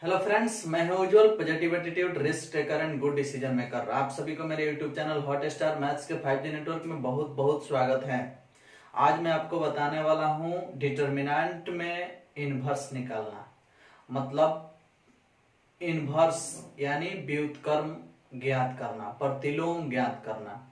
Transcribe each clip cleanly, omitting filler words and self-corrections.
Hello friends, मैं हूं Ujjwal, positive attitude, risk taker and good decision maker. आप सभी को मेरे YouTube channel Hot Star Maths के 5G नेटवर्क में बहुत बहुत स्वागत है। आज मैं आपको बताने वाला हूं डिटर्मिनेंट में इनवर्स निकालना, मतलब इनवर्स यानी व्युत्क्रम ज्ञात करना, प्रतिलोम ज्ञात करना।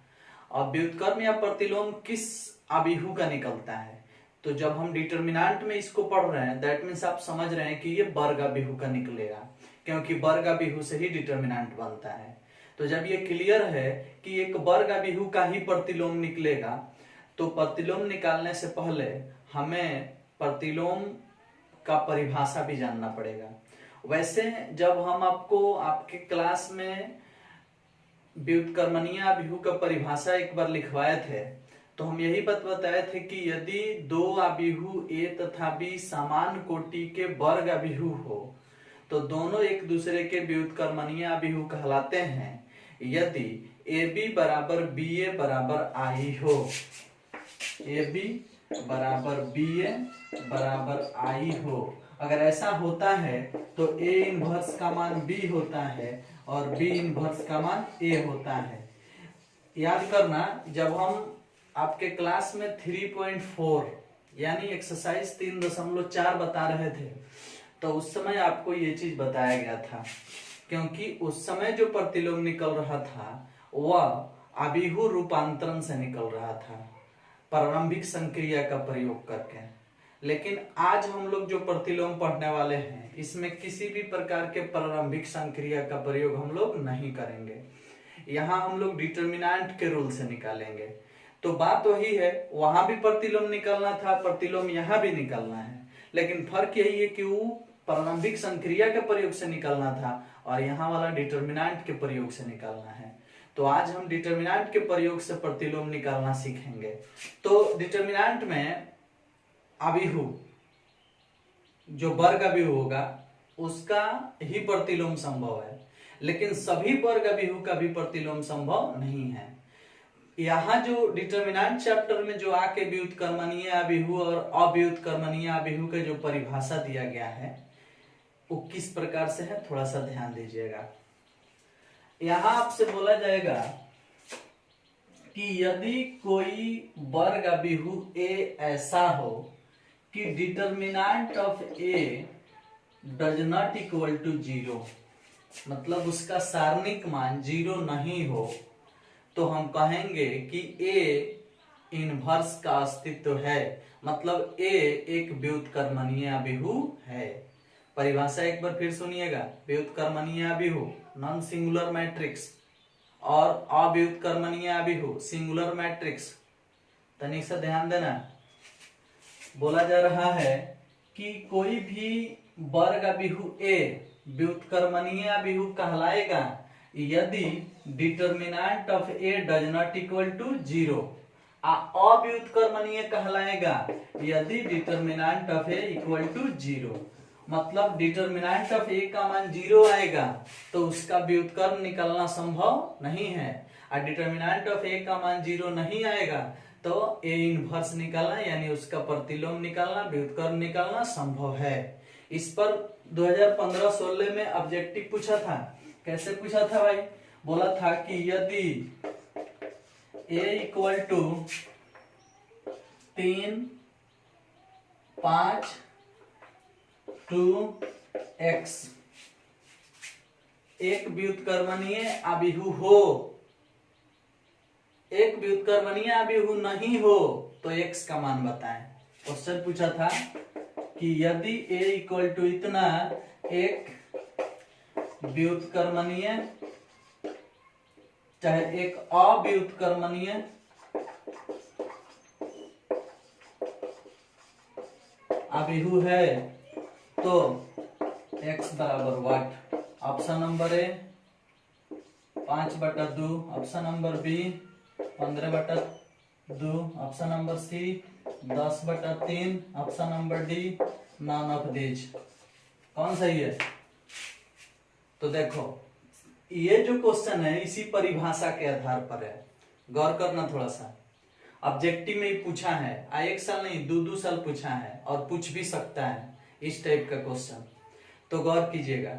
और व्युत्क्रम या प्रतिलोम किस अभिहु का निकलता है, तो जब हम डिटर्मिनेंट में इसको पढ़ रहे हैं दैट मीन्स आप समझ रहे हैं कि ये वर्ग अभिहु का निकलेगा, क्योंकि वर्ग अभिहु से ही डिटर्मिनेंट बनता है। तो जब ये क्लियर है कि एक वर्ग अभिहु का ही प्रतिलोम निकलेगा, तो प्रतिलोम निकालने से पहले हमें प्रतिलोम का परिभाषा भी जानना पड़ेगा। वैसे जब हम आपको आपके क्लास में व्युत्क्रमणीय अभिहु का परिभाषा एक बार लिखवाए थे, तो हम यही बात बताए थे कि यदि दो अभिहु ए तथा बी समान कोटि के वर्ग अभिहु हो तो दोनों एक दूसरे के व्युत्क्रमणीय अभिहु कहलाते हैं, यदि ए बी बराबर बी ए बराबर आई हो। ए बी बराबर बी ए बराबर आई हो, अगर ऐसा होता है तो ए इनवर्स का मान बी होता है और बी इनवर्स का मान ए होता है। याद करना, जब हम आपके क्लास में 3.4 यानी एक्सरसाइज 3.4 बता रहे थे, तो उस समय आपको ये चीज बताया गया था, क्योंकि उस समय जो प्रतिलोम निकल रहा था वह अभिहु रूपांतरण से निकल रहा था, प्रारंभिक संक्रिया का प्रयोग करके। लेकिन आज हम लोग जो प्रतिलोम पढ़ने वाले हैं इसमें किसी भी प्रकार के प्रारंभिक संक्रिया का प्रयोग हम लोग नहीं करेंगे। यहाँ हम लोग डिटर्मिनेंट के रूल से निकालेंगे। तो बात वही है, वहां भी प्रतिलोम निकलना था, प्रतिलोम यहाँ भी निकलना है, लेकिन फर्क यही है कि वो प्रारंभिक संक्रिया के प्रयोग से निकलना था और यहाँ वाला डिटर्मिनेंट के प्रयोग से निकलना है। तो आज हम डिटर्मिनेंट के प्रयोग से प्रतिलोम निकालना सीखेंगे। तो डिटर्मिनेंट में अभिहु जो वर्ग अभिहु होगा उसका ही प्रतिलोम संभव है, लेकिन सभी वर्ग अभिहु का भी प्रतिलोम संभव नहीं है। यहाँ जो डिटर्मिनेंट चैप्टर में जो आके व्युत्क्रमणीय अभिहु और अव्युत्क्रमणीय अभिहु के जो परिभाषा दिया गया है वो किस प्रकार से है, थोड़ा सा ध्यान दीजिएगा। यहाँ आपसे बोला जाएगा कि यदि कोई वर्ग अभिहु ए ऐसा हो कि determinant of A does not equal to 0, मतलब उसका सारणिक मान 0 नहीं हो, तो हम कहेंगे कि ए इनवर्स का अस्तित्व है, मतलब ए एक व्युत्क्रमणीय अभिहु है। परिभाषा एक बार फिर सुनिएगा, व्युत्क्रमणीय अभिहु नॉन सिंगुलर मैट्रिक्स और अव्युत्क्रमणीय अभिहु सिंगुलर मैट्रिक्स। तनिक से ध्यान देना, बोला जा रहा है कि कोई भी वर्ग अभिहु ए व्युत्क्रमणीय अभिहु कहलाएगा यदि determinant of A does not equal to 0। अव्युत्क्रमणीय कहलाएगा यदि determinant of A equal to 0, मतलब डिटर्मिनेंट ऑफ ए का मान 0 आएगा तो उसका व्युत्क्रम निकलना संभव नहीं है, और डिटर्मिनेंट ऑफ ए का मान 0 नहीं आएगा तो ए इनवर्स निकालना यानी उसका प्रतिलोम निकालना, व्युत्क्रम निकालना संभव है। इस पर 2015-16 में ऑब्जेक्टिव पूछा था। कैसे पूछा था भाई? बोला था कि यदि a इक्वल टू 3, 5, 2x एक व्युत्क्रमणीय अभिहु हो, एक व्युत्क्रमणीय अभिहु नहीं हो तो x का मान बताएं। क्वेश्चन पूछा था कि यदि a इक्वल टू इतना एक व्युत्क्रमणीय चाहे एक अव्युत्क्रमणीय अभिहु है तो x बराबर what? Option number A 5/2, option number B 15/2, option number C 10/3, option number D none of these. कौन सही है? तो देखो, ये जो क्वेश्चन है इसी परिभाषा के आधार पर है, गौर करना थोड़ा सा। ऑब्जेक्टिव में ही पूछा है, एक साल नहीं 2-2 साल पूछा है और पूछ भी सकता है इस टाइप का क्वेश्चन। तो गौर कीजिएगा,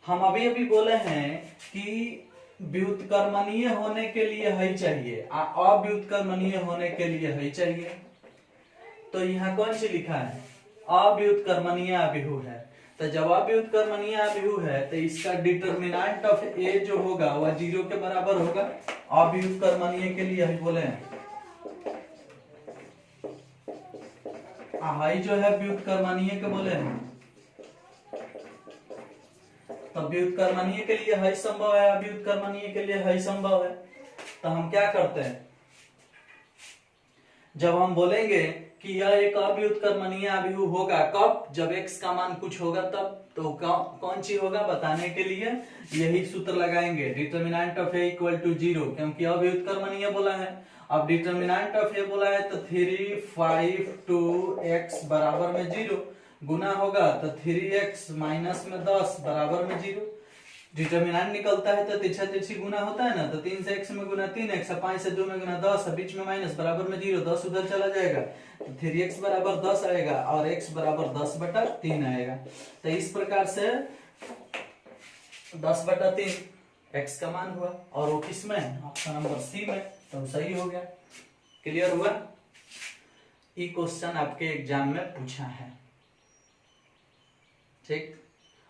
हम अभी अभी बोले हैं कि व्युत्क्रमणीय होने के लिए है चाहिए, अव्युत्क्रमणीय होने के लिए है चाहिए। तो यहाँ कौन सी लिखा है, अव्युत्क्रमणीय अभिहु है। तो जब अव्युत्क्रमणीय अभिहु है तो इसका डिटर्मिनेंट ऑफ ए जो होगा वह 0 के बराबर होगा। अव्युत्क्रमणीय के लिए बोले हैं, हाई जो है व्युत्क्रमणीय के बोले हैं, तो व्युत्क्रमणीय के लिए है संभव है, अव्युत्क्रमणीय के लिए है संभव है। तो हम क्या करते हैं, जब हम बोलेंगे कि यह एक अव्युत्क्रमणीय अभिहु होगा, कब, जब x का मान कुछ होगा तब। तो कौन सी होगा बताने के लिए यही सूत्र लगाएंगे, determinant of a equal to 0, क्योंकि अव्युत्क्रमणीय बोला है। अब डिटर्मिनेंट ऑफ a बोला है तो 3, 5, 2 x बराबर में 0 गुना होगा तो 3x माइनस में 10 बराबर में 0। डिटर्मिनेंट निकलता है तो तिरछा तिरछी गुना होता है ना, तो 3 से x में गुना 3x, 5 से 2 में गुना 10, बीच में माइनस बराबर में 0, 10 उधर चला जाएगा तो 3x बराबर 10 आएगा और x बराबर 10/3 आएगा। तो इस प्रकार से 10/3 x का मान हुआ, और वो किस में, ऑप्शन नंबर सी में, तो सही हो गया। क्लियर हुआ? ये क्वेश्चन आपके एग्जाम में पूछा है, ठीक।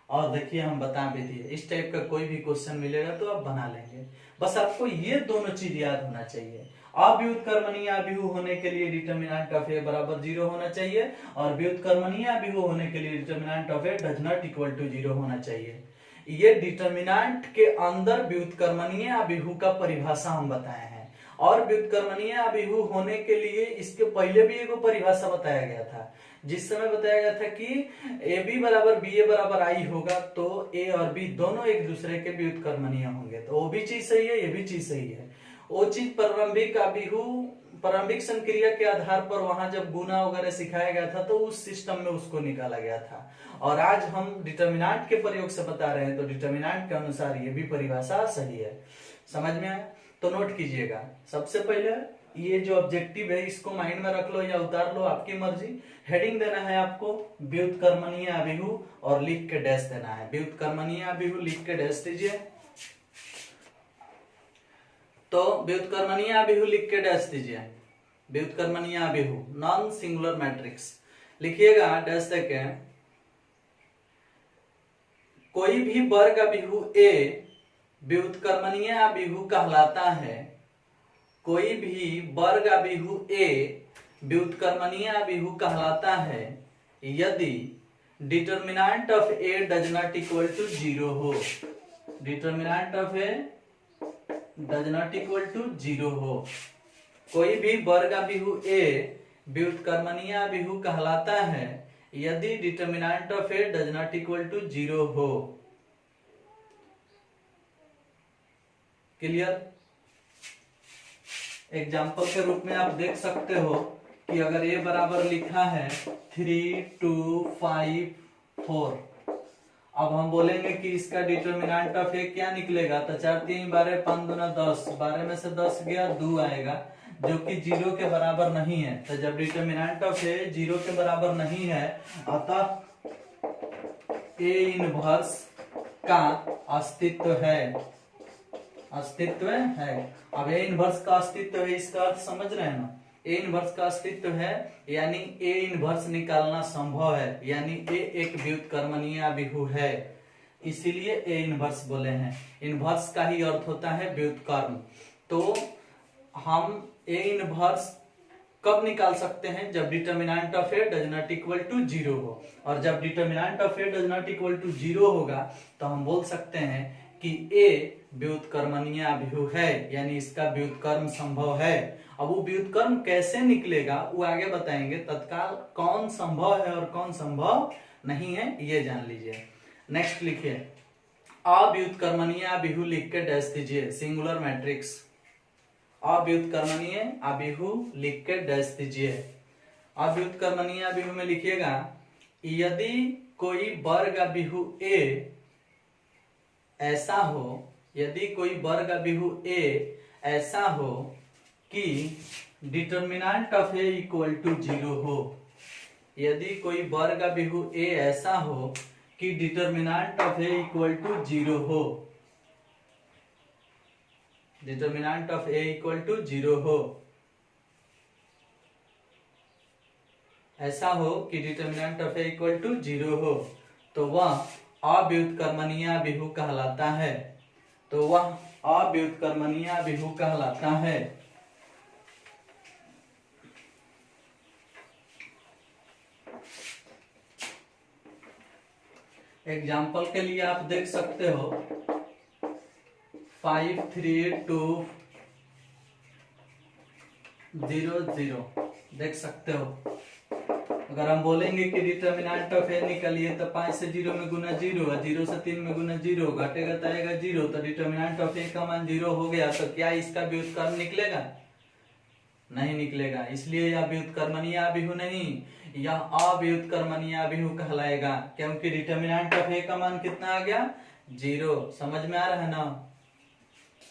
और देखिए हम बता भी दिए, इस टाइप का कोई भी क्वेश्चन मिलेगा तो आप बना लेंगे। बस आपको ये दोनों चीज याद होना चाहिए, अव्युत्क्रमणीय अभिहु होने के लिए डिटर्मिनेंट ऑफ a बराबर 0 होना चाहिए, और व्युत्क्रमणीय अभिहु होने के लिए determinant of a does not equal to 0 होना चाहिए। ये डिटर्मिनेंट के अंदर व्युत्क्रमणीय अभिहु का परिभाषा हम बताए हैं, और व्युत्क्रमणीय अभिहु होने के लिए इसके पहले भी एक परिभाषा बताया गया था, जिस समय बताया गया था कि ए बी बराबर बी ए बराबर आई होगा, तो ए और बी दोनों एक दूसरे के व्युत्क्रमणीय होंगे। तो वो भी चीज सही है, ये भी चीज सही है। वो चीज प्रारंभिक अभिहु, प्रारंभिक संक्रिया के आधार पर वहां जब गुना वगैरह सिखाया गया था तो उस सिस्टम में उसको निकाला गया था, और आज हम डिटर्मिनेंट के प्रयोग से बता रहे हैं, तो डिटर्मिनेंट के अनुसार ये भी परिभाषा सही है। समझ में आया? तो नोट कीजिएगा, सबसे पहले ये जो ऑब्जेक्टिव है इसको माइंड में रख लो या उतार लो, आपकी मर्जी। हेडिंग देना है आपको व्युत्क्रमणीय अभिहु और लिख के डैश देना है, व्युत्क्रमणीय अभिहु लिख के डैश दीजिए। तो व्युत्क्रमणीय अभिहु लिख के डैश दीजिए, व्युत्क्रमणीय अभिहु नॉन सिंगुलर मैट्रिक्स लिखिएगा डैश देके। कोई भी वर्ग अभिहु ए व्युत्क्रमणीय अभिहु कहलाता है, कोई भी वर्ग अभिहु ए व्युत्क्रमणीय अभिहु कहलाता है यदि determinant of A does not equal to 0 हो, determinant of A does not equal to 0 हो। कोई भी वर्ग अभिहु ए व्युत्क्रमणीय अभिहु कहलाता है यदि determinant of A does not equal to 0 हो। क्लियर? एग्जाम्पल के रूप में आप देख सकते हो कि अगर a बराबर लिखा है 3, 2, 5, 4, अब हम बोलेंगे कि इसका डिटर्मिनेंट ऑफ a क्या निकलेगा, तो 4, 3, 12, 5 दूना 10, 12 में से 10 गया 2 आएगा, जो कि 0 के बराबर नहीं है। तो जब डिटर्मिनेंट ऑफ a 0 के बराबर नहीं है, अतः a इनवर्स का अस्तित्व है, अस्तित्व है। अब ए इनवर्स का अस्तित्व है, इसका अर्थ समझ रहे हैं ना, ए इनवर्स का अस्तित्व है यानी ए इनवर्स निकालना संभव है, यानी ए एक व्युत्क्रमणीय अभिहु है, इसीलिए ए इनवर्स बोले हैं। इनवर्स का ही अर्थ होता है व्युत्क्रम। तो हम ए इनवर्स कब निकाल सकते हैं, जब determinant of A does not equal to 0 हो, और जब determinant of A does not equal to 0 होगा तो हम बोल सकते हैं कि ए व्युत्क्रमणीय अभिहु है, यानी इसका व्युत्क्रम संभव है। अब वो व्युत्क्रम कैसे निकलेगा वो आगे बताएंगे, तत्काल कौन संभव है और कौन संभव नहीं है ये जान लीजिए। नेक्स्ट लिखिए, अव्युत्क्रमणीय अभिहु लिख के डैश दीजिए, सिंगुलर मैट्रिक्स, अव्युत्क्रमणीय अभिहु लिख के डैश दीजिए। अव्युत्क्रमणीय अभिहु में लिखिएगा, यदि कोई वर्ग अभिहु ए ऐसा हो, यदि कोई वर्ग अभिहु ए ऐसा हो कि determinant of A equal to 0 हो, यदि कोई वर्ग अभिहु ए ऐसा हो कि determinant of A equal to 0 हो, determinant of A equal to 0 हो, ऐसा हो कि determinant of A equal to 0 हो, तो वह अव्युत्क्रमणीय विभु कहलाता है, तो वह अव्युत्क्रमणीय विभु कहलाता है। एग्जाम्पल के लिए आप देख सकते हो 5 3 2 0 0 देख सकते हो। अगर हम बोलेंगे कि डिटर्मिनेंट ऑफ ए निकालिए तो 5 से 0 में गुना 0 और 0 से 3 में गुना 0 घटेगा तो आएगा 0, तो डिटर्मिनेंट ऑफ ए का मान 0 हो गया, तो क्या इसका व्युत्क्रम निकलेगा? नहीं निकलेगा, इसलिए यह व्युत्क्रमणीय विभु नहीं, यह अव्युत्क्रमणीय विभु कहलाएगा, क्योंकि डिटर्मिनेंट ऑफ ए का मान कितना आ गया? 0। समझ में आ रहा है ना?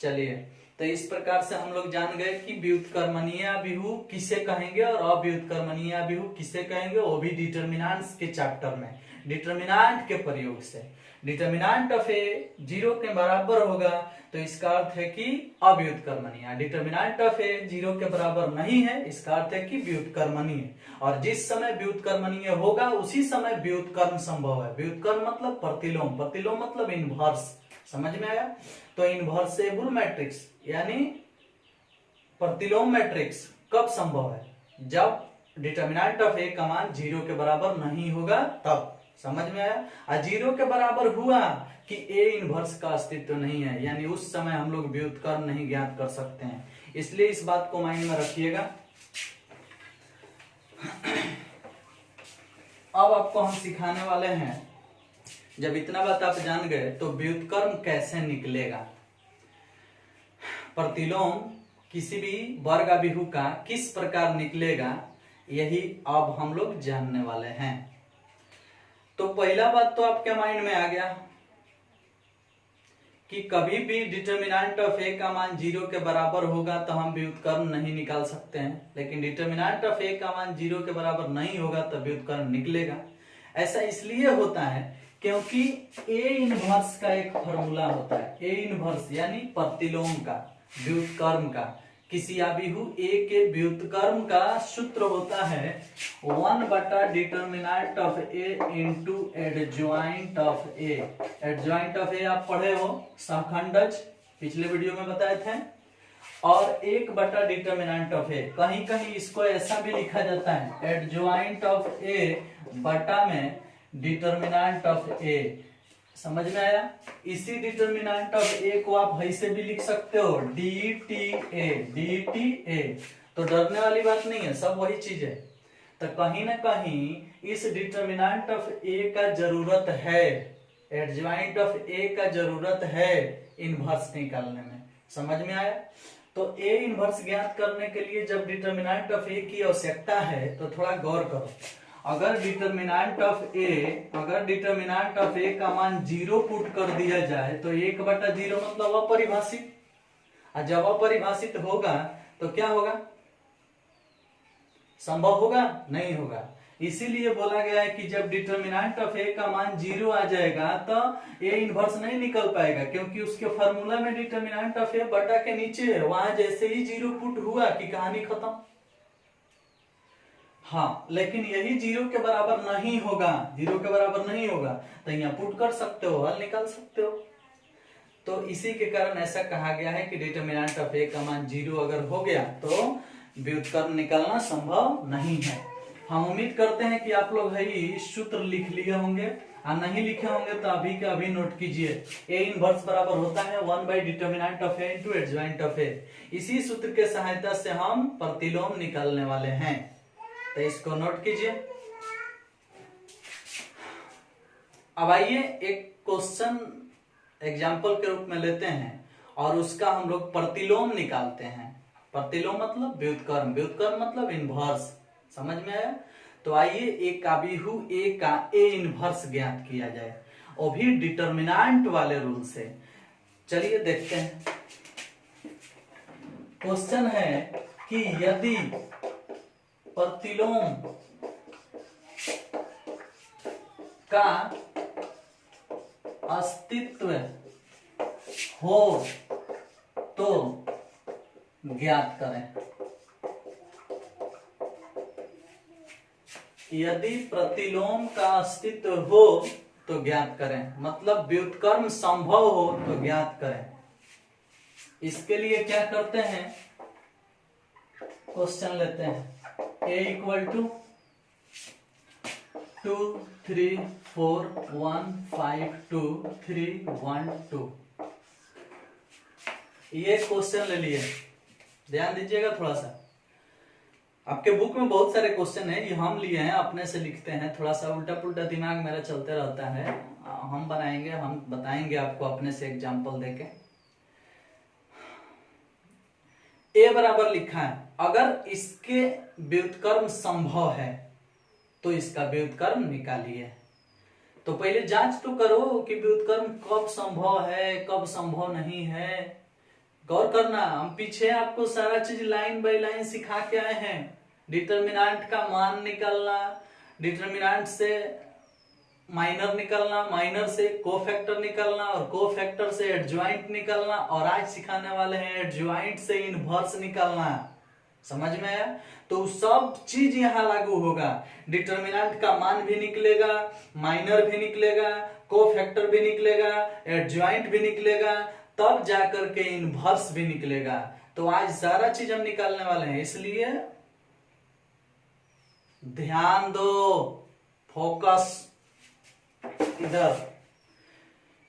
चलिए, तो इस प्रकार से हम लोग जान गए कि व्युत्क्रमणीय विभु किसे कहेंगे और अव्युत्क्रमणीय विभु किसे कहेंगे, वो भी डिटर्मिनेंट्स के चैप्टर में डिटर्मिनेंट के प्रयोग से। डिटर्मिनेंट ऑफ ए 0 के बराबर होगा तो इसका अर्थ है कि अव्युत्क्रमणीय, डिटर्मिनेंट ऑफ ए 0 के बराबर नहीं है, इसका अर्थ है कि व्युत्क्रमणीय, और जिस समय व्युत्क्रमणीय होगा उसी समय व्युत्क्रम संभव है। व्युत्क्रम मतलब प्रतिलोम, प्रतिलोम मतलब इनवर्स, समझ में आया? तो इनवर्सेबल मैट्रिक्स यानी प्रतिलोम मैट्रिक्स कब संभव है? जब डिटर्मिनेंट ऑफ ए का मान 0 के बराबर नहीं होगा तब। समझ में आया? और 0 के बराबर हुआ कि ए इनवर्स का अस्तित्व नहीं है, यानी उस समय हम लोग व्युत्क्रम नहीं ज्ञात कर सकते हैं, इसलिए इस बात को माइंड में रखिएगा। अब आपको हम सिखाने वाले हैं, जब इतना बात आप जान गए तो व्युत्क्रम कैसे निकलेगा, प्रतिलोम किसी भी वर्गाभिभु का किस प्रकार निकलेगा, यही अब हम लोग जानने वाले हैं। तो पहला बात तो आपके माइंड में आ गया कि कभी भी डिटर्मिनेंट ऑफ ए का मान 0 के बराबर होगा तो हम व्युत्क्रम नहीं निकाल सकते हैं, लेकिन डिटर्मिनेंट ऑफ ए का मान 0 के बराबर नहीं होगा तो व्युत्क्रम निकलेगा। ऐसा इसलिए होता है क्योंकि ए इनवर्स का एक फॉर्मूला होता है, ए इनवर्स यानी प्रतिलोम का, व्युत्क्रम का, किसी अभिभु ए के व्युत्क्रम का सूत्र होता है 1 बटा determinant of A into adjoint of A. Adjoint of A आप पढ़े हो, सहखंडज, पिछले वीडियो में बताए थे, और 1 बटा डिटर्मिनेंट ऑफ ए। कहीं कहीं इसको ऐसा भी लिखा जाता है एडजॉइंट ऑफ ए बटा में डिटर्मिनेंट ऑफ ए। समझ में आया? इसी डिटर्मिनेंट ऑफ ए को आप ऐसे भी लिख सकते हो DTA, DTA। तो डरने वाली बात नहीं है, सब वही चीज है। तो कहीं ना कहीं इस डिटर्मिनेंट ऑफ ए का जरूरत है, एडजॉइंट ऑफ ए का जरूरत है इनवर्स निकालने में। समझ में आया? तो ए इनवर्स ज्ञात करने के लिए जब डिटर्मिनेंट ऑफ ए की आवश्यकता है तो थोड़ा गौर करो। अगर डिटर्मिनेंट ऑफ ए का मान 0 पुट कर दिया जाए तो 1 बटा 0 मतलब अपरिभाषित, और जब अपरिभाषित होगा तो क्या होगा? संभव होगा? नहीं होगा। इसीलिए बोला गया है कि जब डिटर्मिनेंट ऑफ ए का मान 0 आ जाएगा तो ए इनवर्स नहीं निकल पाएगा, क्योंकि उसके फार्मूला में डिटर्मिनेंट ऑफ ए बटा के नीचे है, वहां जैसे ही 0 पुट हुआ कि कहानी खत्म। हाँ, लेकिन यही 0 के बराबर नहीं होगा, 0 के बराबर नहीं होगा तो यहाँ पुट कर सकते हो, हल निकाल सकते हो। तो इसी के कारण ऐसा कहा गया है कि डिटर्मिनेंट ऑफ ए का मान 0 अगर हो गया तो व्युत्क्रम निकालना संभव नहीं है। हम उम्मीद करते हैं कि आप लोग है सूत्र लिख लिए होंगे, और नहीं लिखे होंगे तो अभी के अभी नोट कीजिए। ए इनवर्स बराबर होता है 1 by determinant of A into adjoint of A. इसी सूत्र के सहायता से हम प्रतिलोम निकालने वाले हैं, तो इसको नोट कीजिए। अब आइए एक क्वेश्चन एग्जाम्पल के रूप में लेते हैं और उसका हम लोग प्रतिलोम निकालते हैं। प्रतिलोम मतलब व्युत्क्रम, व्युत्क्रम मतलब इनवर्स। समझ में आया? तो आइए एक अभिभु ए का ए इनवर्स ज्ञात किया जाए, वो भी डिटर्मिनेंट वाले रूल से। चलिए देखते हैं। क्वेश्चन है कि यदि प्रतिलोम का अस्तित्व हो तो ज्ञात करें। यदि प्रतिलोम का अस्तित्व हो तो ज्ञात करें, मतलब व्युत्क्रम संभव हो तो ज्ञात करें। इसके लिए क्या करते हैं, क्वेश्चन लेते हैं। a इक्वल टू 2 3 4 1 5 2 3 1 2, ये क्वेश्चन ले लिए, ध्यान दीजिएगा थोड़ा सा। आपके बुक में बहुत सारे क्वेश्चन है, ये हम लिए हैं, अपने से लिखते हैं, थोड़ा सा उल्टा पुल्टा दिमाग मेरा चलते रहता है। हम बनाएंगे, हम बताएंगे आपको अपने से एग्जाम्पल देके। a बराबर लिखा है, अगर इसके व्युत्क्रम संभव है तो इसका व्युत्क्रम निकालिए। तो पहले जांच तो करो कि व्युत्क्रम कब संभव है कब संभव नहीं है। गौर करना, हम पीछे आपको सारा चीज लाइन बाय लाइन सिखा के आए हैं। डिटरमिनेंट का मान निकालना, डिटरमिनेंट से माइनर निकालना, माइनर से कोफैक्टर निकालना और कोफैक्टर से एडज्वाइंट निकालना, और आज सिखाने वाले हैं एडज्वाइंट से इनवर्स निकालना। समझ में आया? तो सब चीज यहाँ लागू होगा। डिटरमिनेंट का मान भी निकलेगा, माइनर भी निकलेगा, कोफैक्टर भी निकलेगा, एडज्वाइंट भी निकलेगा, तब जाकर के इनवर्स भी निकलेगा। तो आज सारा चीज हम निकालने वाले हैं, इसलिए ध्यान दो, फोकस इधर।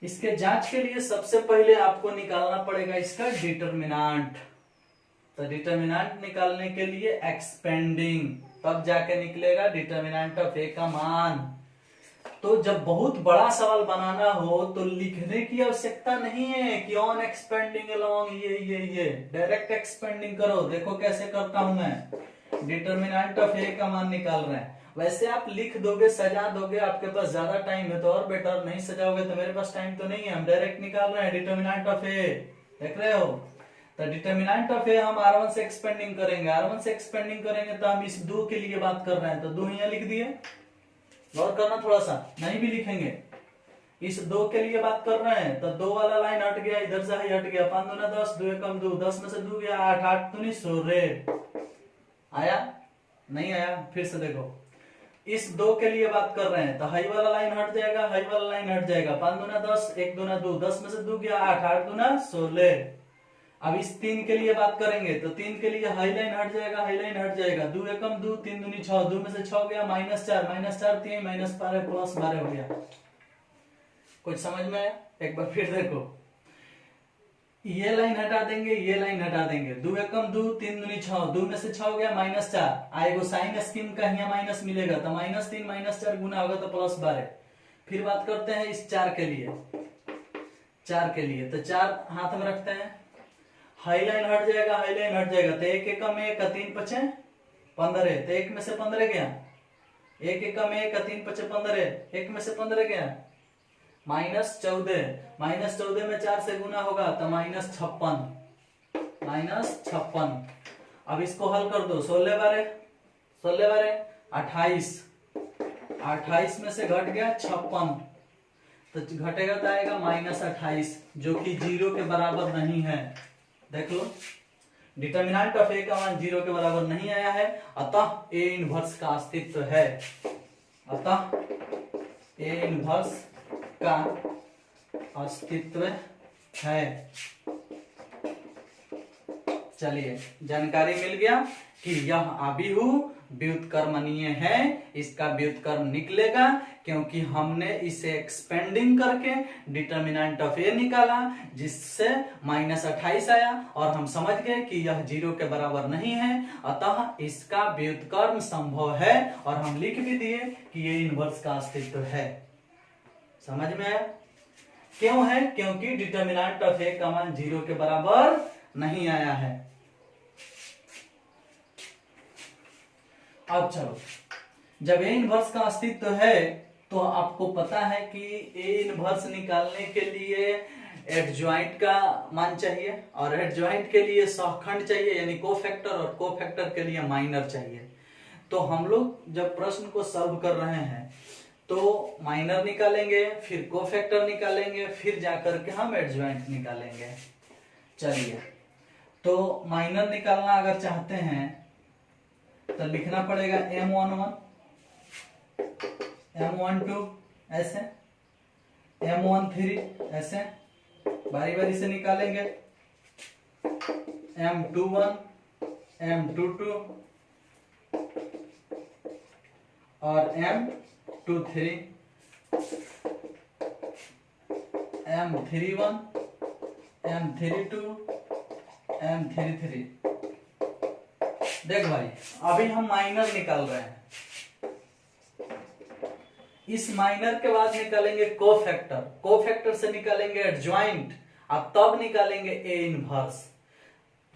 इसके जांच के लिए सबसे पहले आपको निकालना पड़ेगा इसका डिटरमिनेंट। तो डिटरमिनेंट निकालने के लिए एक्सपेंडिंग, तब जाके निकलेगा डिटरमिनेंट ऑफ ए का मान। तो जब बहुत बड़ा सवाल बनाना हो तो लिखने की आवश्यकता नहीं है कि ऑन एक्सपेंडिंग अलोंग ये डायरेक्ट एक्सपेंडिंग करो। देखो कैसे करता हूं मैं। डिटरमिनेंट ऑफ ए का मान निकाल रहे हैं, वैसे आप लिख दोगे, सजा दोगे, आपके पास ज्यादा टाइम है तो और बेटर। नहीं सजाओगे तो मेरे पास टाइम तो नहीं है, हम डायरेक्ट निकाल रहे हैं डिटरमिनेंट ऑफ ए। देख रहे हो? तो डिटरमिनेंट ऑफ ए हम R1 से एक्सपेंडिंग करेंगे, R1 से एक्सपेंडिंग करेंगे तो हम इस 2 के लिए बात कर रहे हैं, तो 2 यहाँ लिख दिए। गौर करना थोड़ा सा, नहीं भी लिखेंगे, इस 2 के लिए बात कर रहे हैं। तो 2 वाला लाइन हट गया, इधर से हट गया, 5 दूना 10, 2 एकम 2, 10 में से 2 गया 8, 8 दूनी 16। आया? नहीं आया? फिर से देखो, इस 2 के लिए बात कर रहे हैं तो हाई वाला लाइन हट जाएगा, हाई वाला लाइन हट जाएगा, 5 दूना 10, 1 दूना 2, 10 में से 2 गया 8, 8 दूना 16। अब इस 3 के लिए बात करेंगे तो 3 के लिए हाई लाइन हट जाएगा, हाई लाइन हट जाएगा, 2 एकम 2, 3 दूनी 6, 2 में से 6 गया -4, -4 3, -12 +12 हो गया। कुछ समझ में आया? एक बार फिर देखो, ये लाइन हटा देंगे, ये लाइन हटा देंगे, 2 एकम 2, 3 दूनी 6, 2 में से 6 हो गया -4, आएगा साइन स्कीम का यहाँ माइनस मिलेगा तो -3 -4 गुना होगा तो +12। फिर बात करते हैं इस 4 के लिए, 4 के लिए तो 4 हाथ में रखते हैं, हाई लाइन हट जाएगा, हाई लाइन हट जाएगा, तो 1 एकम 1 का 3 पचे 15, तो 1 में से 15 गया, 1 एकम 1 का 3 पचे 15, 1 में से 15 गया -14, -14 में 4 से गुना होगा तो -56। अब इसको हल कर दो, 16 बारे 28, 28 में से घट गया 56, तो घटेगा तो आएगा -28, जो कि 0 के बराबर नहीं है। देख लो, डिटरमिनेंट ऑफ ए का मान 0 के बराबर नहीं आया है, अतः ए इनवर्स का अस्तित्व है, अतः ए इनवर्स का अस्तित्व है। चलिए, जानकारी मिल गया कि यह आबिहू व्युत्क्रमणीय है, इसका व्युत्क्रम निकलेगा क्योंकि हमने इसे एक्सपेंडिंग करके डिटरमिनेंट ऑफ ए निकाला, जिससे -28 आया और हम समझ गए कि यह 0 के बराबर नहीं है, अतः इसका व्युत्क्रम संभव है, और हम लिख भी दिए कि ये इनवर्स का अस्तित्व है। समझ में आया? क्यों है? क्योंकि डिटरमिनेंट ऑफ ए का मान 0 के बराबर नहीं आया है। अब चलो, जब ए इनवर्स का अस्तित्व है तो आपको पता है कि ए इनवर्स निकालने के लिए एडज्वाइंट का मान चाहिए, और एडज्वाइंट के लिए सहखंड चाहिए यानी कोफैक्टर, और कोफैक्टर के लिए माइनर चाहिए। तो हम लोग जब प्रश्न को सॉल्व कर रहे हैं तो माइनर निकालेंगे, फिर कोफैक्टर निकालेंगे, फिर जाकर के हम एडज्वाइंट निकालेंगे। चलिए, तो माइनर निकालना अगर चाहते हैं तो लिखना पड़ेगा M11 M12 ऐसे, M13 ऐसे, बारी बारी से निकालेंगे। M21 M22 और M23 M31 M32 M33। देख भाई, अभी हम माइनर निकाल रहे हैं। इस माइनर के बाद निकालेंगे कोफैक्टर, कोफैक्टर से निकालेंगे एडज्वाइंट, अब तब निकालेंगे ए इनवर्स।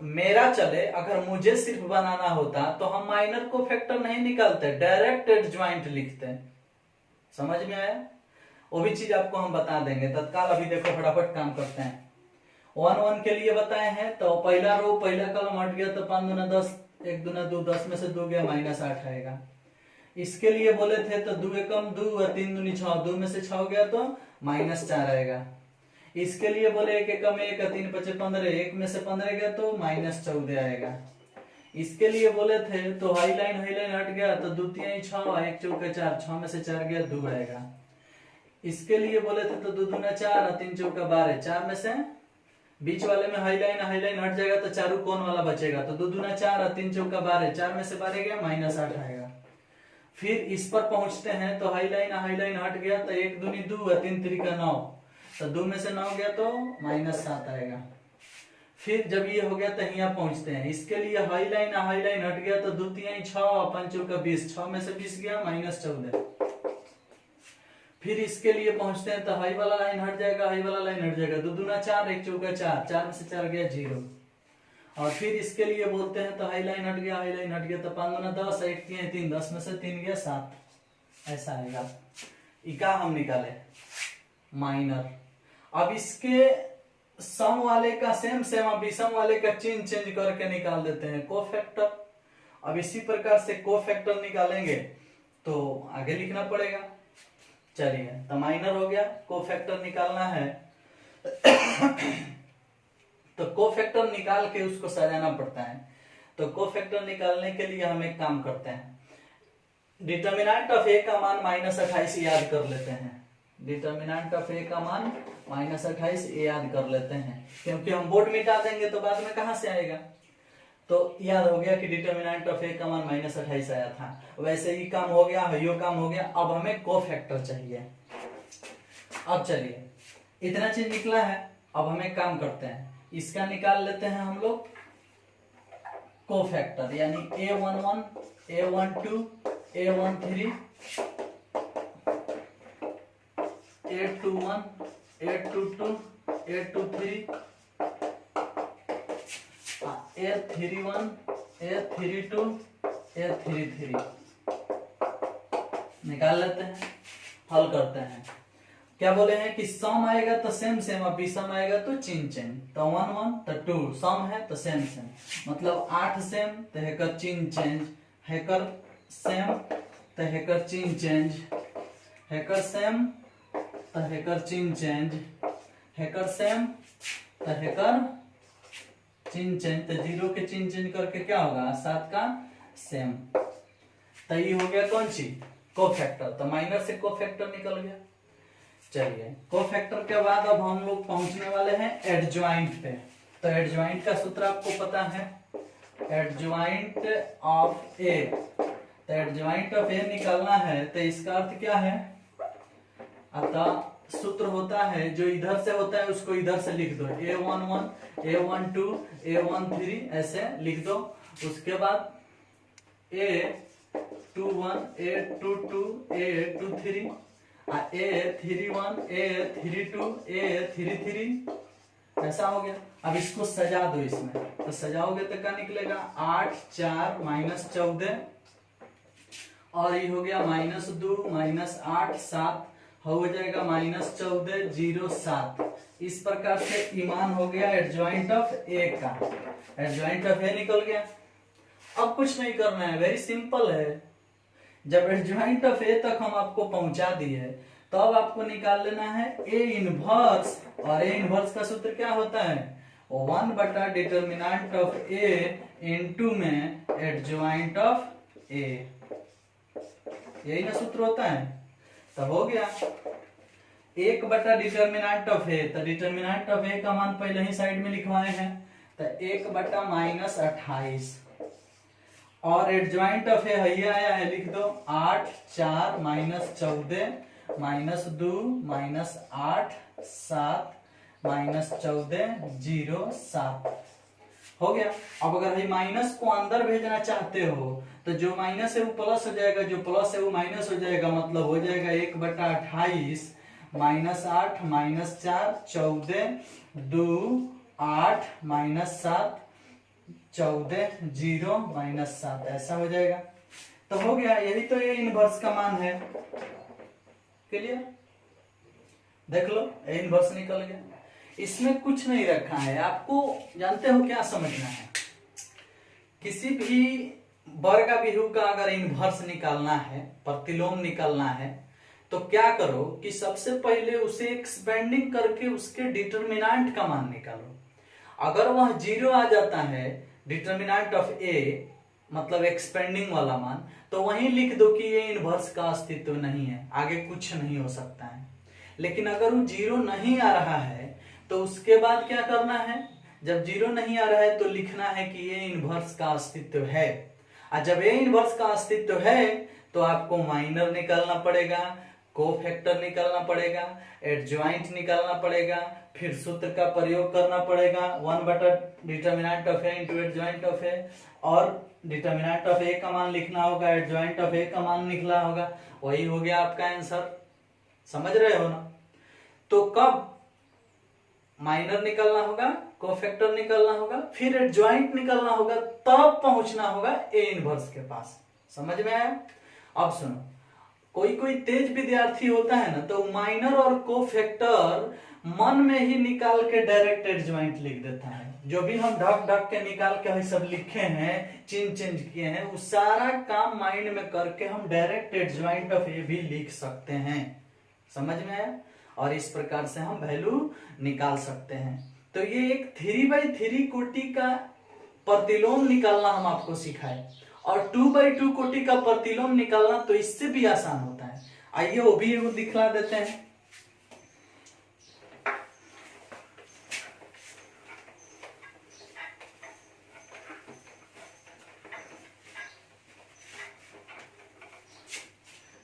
मेरा चले, अगर मुझे सिर्फ बनाना होता तो हम माइनर कोफैक्टर नहीं निकालते, डायरेक्ट एडज्वाइंट लिखते। समझ में आया? वो भी चीज आपको हम बता देंगे तत्काल। अभी देखो फटाफट काम करते हैं। 1 1 के लिए बताए हैं तो पहला रो पहला कॉलम हट गया तो 5 दूना 10, 1 दूना 2, 10 में से 2 गया -8 आएगा। इसके लिए बोले थे तो 2 एकम 2 और 3 दूनी 6, 2 में से 6 गया तो -4 आएगा। इसके लिए बोले 1 एकम 1 और 3 5 15, 1 में से 15 गया तो -14 आएगा। इसके लिए बोले थे तो हाई लाइन हट गया तो 2 3 6, 1 चौका 4, 6 में से 4 गया 2 आएगा। इसके लिए बोले थे तो 2 दूना 4 और 3 चौका 12, 4 में से बीच वाले में हाई लाइन हट जाएगा तो चारू कोन वाला बचेगा तो 2 दूना 4 और 3 चौका 12, 4 में से 12 गया -8 आएगा। फिर इस पर पहुंचते हैं तो हाई लाइन हट गया तो 1 दूनी 2 और 3 3 9, तो 2 में से 9 गया तो -7 आएगा। फिर जब ये हो गया तो यहाँ पहुंचते हैं। इसके लिए हाई लाइन हट गया तो 2 3 6 और 5 चौका 20, 6 में से 20 गया -14। फिर इसके लिए पहुंचते हैं तो हाई वाला लाइन हट जाएगा, हाई वाला लाइन हट जाएगा, 2 दूना 4, 1 चौका 4, 4 में से 4 गया 0। और फिर इसके लिए बोलते हैं तो हाई लाइन हट गया तो 5 दूना 10, 1 3 3, 10 में से 3 गया 7, ऐसा आएगा। इका हम निकाले माइनर। अब इसके सम वाले का सेम अब विषम वाले का चेंज करके निकाल देते हैं कोफैक्टर। अब इसी प्रकार से कोफैक्टर निकालेंगे तो आगे लिखना पड़ेगा। चलिए, तो माइनर हो गया, कोफैक्टर निकालना है तो कोफैक्टर निकाल के उसको सजाना पड़ता है। तो कोफैक्टर निकालने के लिए हम एक काम करते हैं, डिटर्मिनेंट ऑफ ए का मान -28 याद कर लेते हैं। डिटर्मिनेंट ऑफ ए का मान -28 याद कर लेते हैं, क्योंकि हम बोर्ड मिटा देंगे तो बाद में कहां से आएगा। तो याद हो गया कि डिटर्मिनेंट ऑफ ए का मान -28 आया था। वैसे ही काम हो गया, यो काम हो गया। अब हमें कोफैक्टर चाहिए। अब चलिए, इतना चीज निकला है, अब हमें काम करते हैं, इसका निकाल लेते हैं हम लोग कोफैक्टर, यानी A11 A12 A13 A21 A22 A23 A31 A32 A33 निकाल लेते हैं, हल करते हैं। क्या बोले हैं कि सम आएगा तो सेम, अब विषम आएगा तो चेंज। तो 1 1 तो 2, सम है तो सेम, मतलब 8 सेम तो हेकर चेंज, हेकर सेम तो हेकर चेंज, हेकर सेम तो हेकर चेंज, हेकर सेम तो हेकर चेंज। तो 0 के चेंज करके क्या होगा, 7 का सेम। तो ये हो गया कौन सी, कोफैक्टर। तो माइनर से कोफैक्टर निकल गया। चलिए, कोफैक्टर के बाद अब हम लोग पहुंचने वाले हैं एडज्वाइंट पे। तो एडज्वाइंट का सूत्र आपको पता है, एडज्वाइंट ऑफ ए। तो एडज्वाइंट ऑफ ए निकालना है तो इसका अर्थ क्या है, अतः सूत्र होता है जो इधर से होता है उसको इधर से लिख दो, A11 A12 A13 ऐसे लिख दो। उसके बाद A21 A22 A23 A31 A32 A33 ऐसा हो गया। अब इसको सजा दो इसमें, तो सजाओगे तो क्या निकलेगा, 8 4 -14 और ये हो गया -2 -8 7 हो जाएगा -14 0 7। इस प्रकार से ईमान हो गया एडज्वाइंट ऑफ ए का। एडज्वाइंट ऑफ ए निकल गया। अब कुछ नहीं करना है, वेरी सिंपल है। जब एडज्वाइंट ऑफ ए तक हम आपको पहुंचा दिए तो अब आपको निकाल लेना है ए इनवर्स, और ए इनवर्स का सूत्र क्या होता है, 1 बटा डिटर्मिनेंट ऑफ ए इनटू में एडज्वाइंट ऑफ ए, यही ना सूत्र होता है। तो हो गया 1 बटा डिटर्मिनेंट ऑफ ए, तो डिटर्मिनेंट ऑफ ए का मान पहले ही साइड में लिखवाए हैं, तो 1 बटा -28, और एडज्वाइंट ऑफ ए ये आया है, लिख दो 8 4 -14 -2 -8 7 -14 0 7 हो गया। अब अगर ये माइनस को अंदर भेजना चाहते हो तो जो माइनस है वो प्लस हो जाएगा, जो प्लस है वो माइनस हो जाएगा, मतलब हो जाएगा 1 बटा 28 -8 -4 14 2 8 -7 14 0 -7 ऐसा हो जाएगा। तो हो गया, यही तो ये इनवर्स का मान है। क्लियर, देख लो ये इनवर्स निकल गया। इसमें कुछ नहीं रखा है, आपको जानते हो क्या समझना है, किसी भी वर्ग विभव का अगर इनवर्स निकालना है, प्रतिलोम निकालना है, तो क्या करो कि सबसे पहले उसे एक्सपेंडिंग करके उसके डिटर्मिनेंट का मान निकालो। अगर वह 0 आ जाता है डिटर्मिनेंट ऑफ ए, मतलब एक्सपेंडिंग वाला मान, तो वहीं लिख दो कि ये इनवर्स का अस्तित्व नहीं है, आगे कुछ नहीं हो सकता है। लेकिन अगर वो 0 नहीं आ रहा है तो उसके बाद क्या करना है, जब 0 नहीं आ रहा है तो लिखना है कि ये इनवर्स का अस्तित्व है। और जब ये इनवर्स का अस्तित्व है तो आपको माइनर निकालना पड़ेगा, कोफैक्टर निकालना पड़ेगा, एडज्वाइंट निकालना पड़ेगा, फिर सूत्र का प्रयोग करना पड़ेगा 1 बटा determinant of A into adjoint of A, और डिटर्मिनेंट ऑफ ए का मान लिखना होगा, एडज्वाइंट ऑफ ए का मान लिखना होगा, वही हो गया आपका आंसर। समझ रहे हो ना। तो कब माइनर निकालना होगा, कोफैक्टर निकालना होगा, फिर एडज्वाइंट निकालना होगा, तब पहुंचना होगा ए इनवर्स के पास। समझ में आया। अब सुनो, कोई कोई तेज विद्यार्थी होता है ना, तो माइनर और कोफैक्टर मन में ही निकाल के डायरेक्ट एडज्वाइंट लिख देता है। जो भी हम ढक ढक के निकाल के सब लिखे हैं, चेंज किए हैं, वो सारा काम माइंड में करके हम डायरेक्ट एडज्वाइंट ऑफ ए भी लिख सकते हैं। समझ में आया। और इस प्रकार से हम वैल्यू निकाल सकते हैं। तो ये एक 3x3 कोटि का प्रतिलोम निकालना हम आपको सिखाए, और 2x2 कोटि का प्रतिलोम निकालना तो इससे भी आसान होता है। आइए वो भी दिखला देते हैं।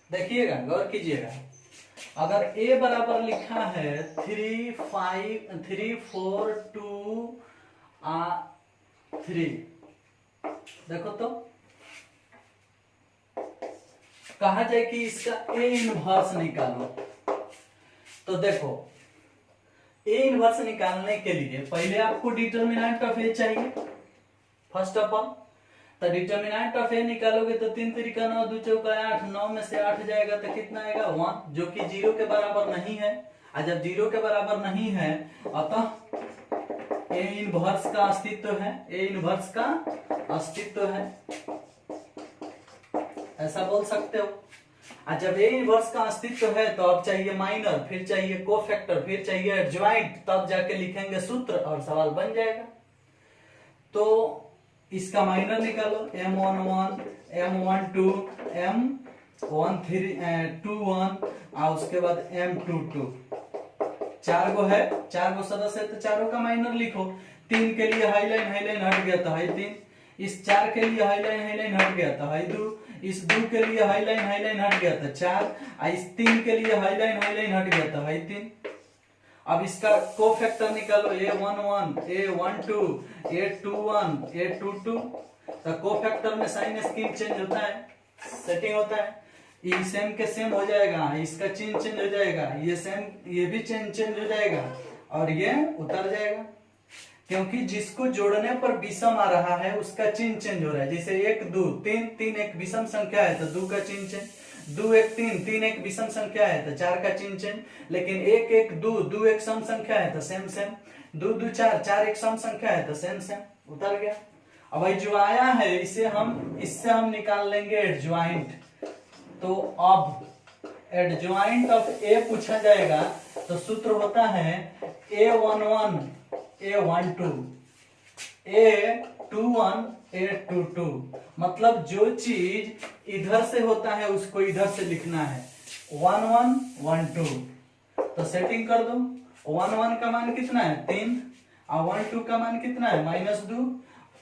देखिएगा, गौर कीजिएगा, अगर a बराबर लिखा है 3 4 2 3, देखो तो कहा जाए कि इसका a इनवर्स निकालो। तो देखो a इनवर्स निकालने के लिए पहले आपको डिटर्मिनेंट ऑफ a चाहिए फर्स्ट ऑफ ऑल। तो डिटर्मिनेंट ऑफ ए निकालोगे तो 3 3 9 2 4 8, 9 में से 8 जाएगा तो कितना आएगा 1, जो कि 0 के बराबर नहीं है। और जब 0 के बराबर नहीं है अतः ए इनवर्स का अस्तित्व है, ए इनवर्स का अस्तित्व है, ऐसा बोल सकते हो। और जब ए इनवर्स का अस्तित्व है तो अब चाहिए माइनर, फिर चाहिए कोफैक्टर, फिर चाहिए एडज्वाइंट, तब जाके लिखेंगे सूत्र और सवाल बन जाएगा। तो इसका माइनर निकालो, M11 M12 M21 और उसके बाद M22, 4 गो है, 4 गो सदस्य है तो चारों का माइनर लिखो। 3 के लिए हाईलाइन हट गया तो है 3, इस 4 के लिए हाईलाइन हट गया तो है 2, इस 2 के लिए हाईलाइन हट गया तो 4, और इस 3 के लिए हाईलाइन हट गया तो है 3। अब इसका कोफैक्टर निकालो, A11 A12 A21 A22। तो कोफैक्टर में साइन स्क्रीन चेंज होता है, सेटिंग होता है, ये सेम के सेम हो जाएगा, इसका चिन्ह चेंज हो जाएगा, ये सेम ये भी चेंज हो जाएगा और ये उतर जाएगा, क्योंकि जिसको जोड़ने पर विषम आ रहा है उसका चिन्ह चेंज हो रहा है। जैसे 1 2 3 3 एक विषम संख्या है तो 2 का चिन्ह चेंज, 2 1 3 3 एक विषम संख्या है तो 4 का चिन्ह चेंज, लेकिन 1 1 2 2 एक सम संख्या है तो सेम 2 2 4 4 एक सम संख्या है तो सेम उतर गया। अब भाई जो आया है इससे हम निकाल लेंगे एडज्वाइंट। तो अब एडजॉइंट ऑफ ए पूछा जाएगा तो सूत्र होता है A11 A12 A21 A22। मतलब जो चीज इधर से होता है उसको इधर से लिखना है 11 12। तो सेटिंग कर दो। 11 का मान कितना है 3 और 12 का मान कितना है -2,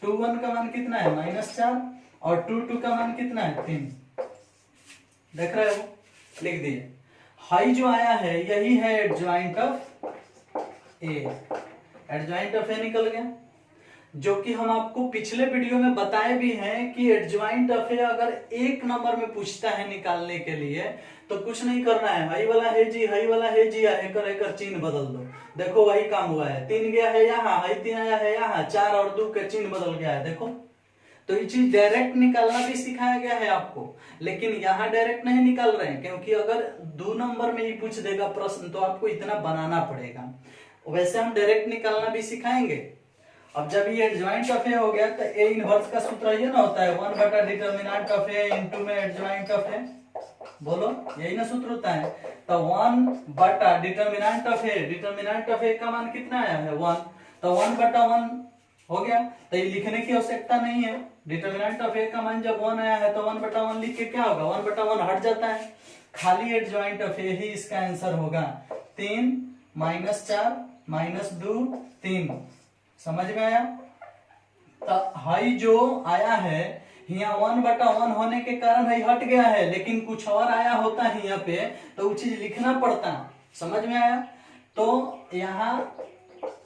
21 का मान कितना है -4 और 22 का मान कितना है 3। देख रहे हो, लिख दिए। हाई जो आया है यही है adjoint of A. Adjoint of A निकल गया, जो कि हम आपको पिछले वीडियो में बताए भी हैं कि एडजॉइंट ऑफ ए अगर एक नंबर में पूछता है निकालने के लिए तो कुछ नहीं करना है, हाई वाला है जी, हाई वाला है जी, एकर एकर चिन्ह बदल दो। देखो वही काम हुआ है, 3 गया है यहाँ, हाई 3 आया है यहाँ, 4 और 2 के चिन्ह बदल गया है। देखो, तो ये चीज डायरेक्ट निकालना भी सिखाया गया है आपको, लेकिन यहाँ डायरेक्ट नहीं निकाल रहे हैं क्योंकि अगर 2 नंबर में ही पूछ देगा प्रश्न तो आपको इतना बनाना पड़ेगा। वैसे हम डायरेक्ट निकालना भी सिखाएंगे। अब जब ये एडजॉइंट ऑफ ए हो गया तो ए इनवर्स का सूत्र ये ना होता है 1 बटा डिटर्मिनेंट ऑफ ए इनटू में एडजॉइंट ऑफ ए। बोलो, यही ना सूत्र होता है। तो 1 बटा determinant of A, determinant of A का मान कितना आया है 1, तो 1 बटा 1 हो गया। तो ये लिखने की आवश्यकता नहीं है। डिटर्मिनेंट ऑफ ए का मान जब 1 आया है तो 1 बटा 1 लिख के क्या होगा, 1 बटा 1 हट जाता है, खाली एडजॉइंट ऑफ ए ही इसका आंसर होगा। 3 -4 -2 3। समझ में आया? तो हाई जो आया है यहाँ 1 बटा 1 होने के कारण हाई हट गया है, लेकिन कुछ और आया होता है यहाँ पे तो वो चीज लिखना पड़ता। समझ में आया? तो यहाँ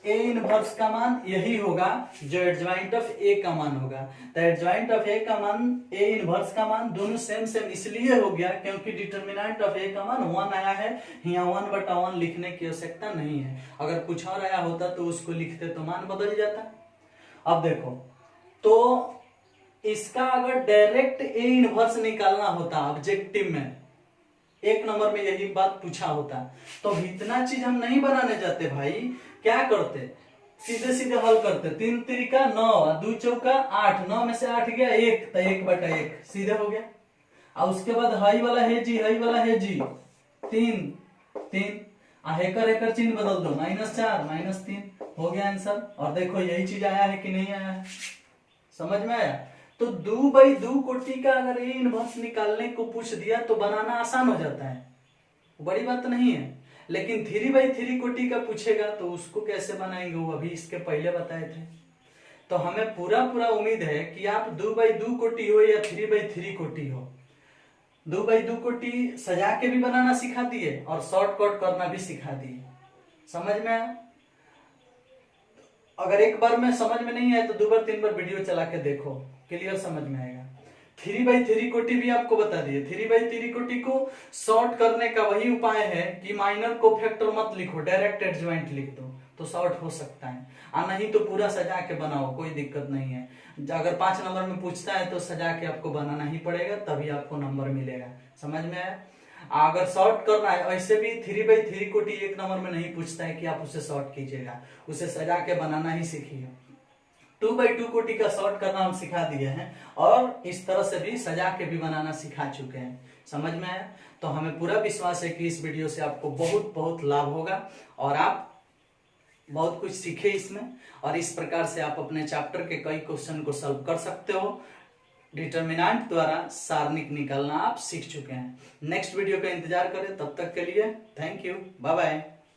ए इनवर्स का मान यही होगा जो एडजॉइंट ऑफ ए का मान होगा। तो एडजॉइंट ऑफ ए का मान, ए इनवर्स का मान दोनों सेम सेम इसलिए हो गया क्योंकि डिटर्मिनेंट ऑफ ए का मान 1 आया है, यहाँ 1 बटा 1 लिखने की आवश्यकता नहीं है। अगर कुछ और आया होता तो उसको लिखते तो मान बदल जाता। अब देखो, तो इसका अगर डायरेक्ट ए इनवर्स निकालना होता ऑब्जेक्टिव में, एक नंबर में यही बात पूछा होता, तो इतना चीज हम नहीं बनाने जाते भाई। क्या करते, सीधे सीधे हल करते। 3 तिरिका 9, 2 चौका 8, 9 में से 8 गया 1, तो 1 बटा 1 सीधे हो गया। और उसके बाद हाई वाला है जी, हाई वाला है जी, 3 3 हेकर हेकर चिन्ह बदल दो, -4 -3 हो गया आंसर। और देखो यही चीज आया है कि नहीं आया है, समझ में आया? तो 2/2 कोटि का अगर ए इनवर्स निकालने को पूछ दिया तो बनाना आसान हो जाता है, बड़ी बात नहीं है। लेकिन 3/3 कोटि का पूछेगा तो उसको कैसे बनाएंगे, वो अभी इसके पहले बताए थे। तो हमें पूरा उम्मीद है कि आप 2/2 कोटि हो या 3/3 कोटि हो, 2/2 कोटि सजा के भी बनाना सिखा दिए और शॉर्टकट करना भी सिखा दिए। समझ में आया? अगर एक बार में समझ में नहीं आया तो 2 बार 3 बार वीडियो चला के देखो, क्लियर समझ में आएगा। 3/3 कोटि भी आपको बता दिए। 3/3 कोटि को शॉर्ट करने का वही उपाय है कि माइनर को फैक्टर मत लिखो, डायरेक्ट एडजॉइंट लिख दो तो शॉर्ट हो सकता है। नहीं तो पूरा सजा के बनाओ, कोई दिक्कत नहीं है। अगर 5 नंबर में पूछता है तो सजा के आपको बनाना ही पड़ेगा, तभी आपको नंबर मिलेगा। समझ में आया? अगर शॉर्ट करना है, ऐसे भी 3/3 कोटि एक नंबर में नहीं पूछता है कि आप उसे शॉर्ट कीजिएगा, उसे सजा के बनाना ही सीखिए। 2/2 कोटि का शॉर्ट करना हम सिखा दिए हैं और इस तरह से भी सजा के भी बनाना सिखा चुके हैं। समझ में आया? तो हमें पूरा विश्वास है कि इस वीडियो से आपको बहुत लाभ होगा और आप बहुत कुछ सीखे इसमें, और इस प्रकार से आप अपने चैप्टर के कई क्वेश्चन को सॉल्व कर सकते हो। डिटर्मिनेंट द्वारा सारणिक निकालना आप सीख चुके हैं। नेक्स्ट वीडियो का इंतजार करें, तब तक के लिए थैंक यू, बाय बाय।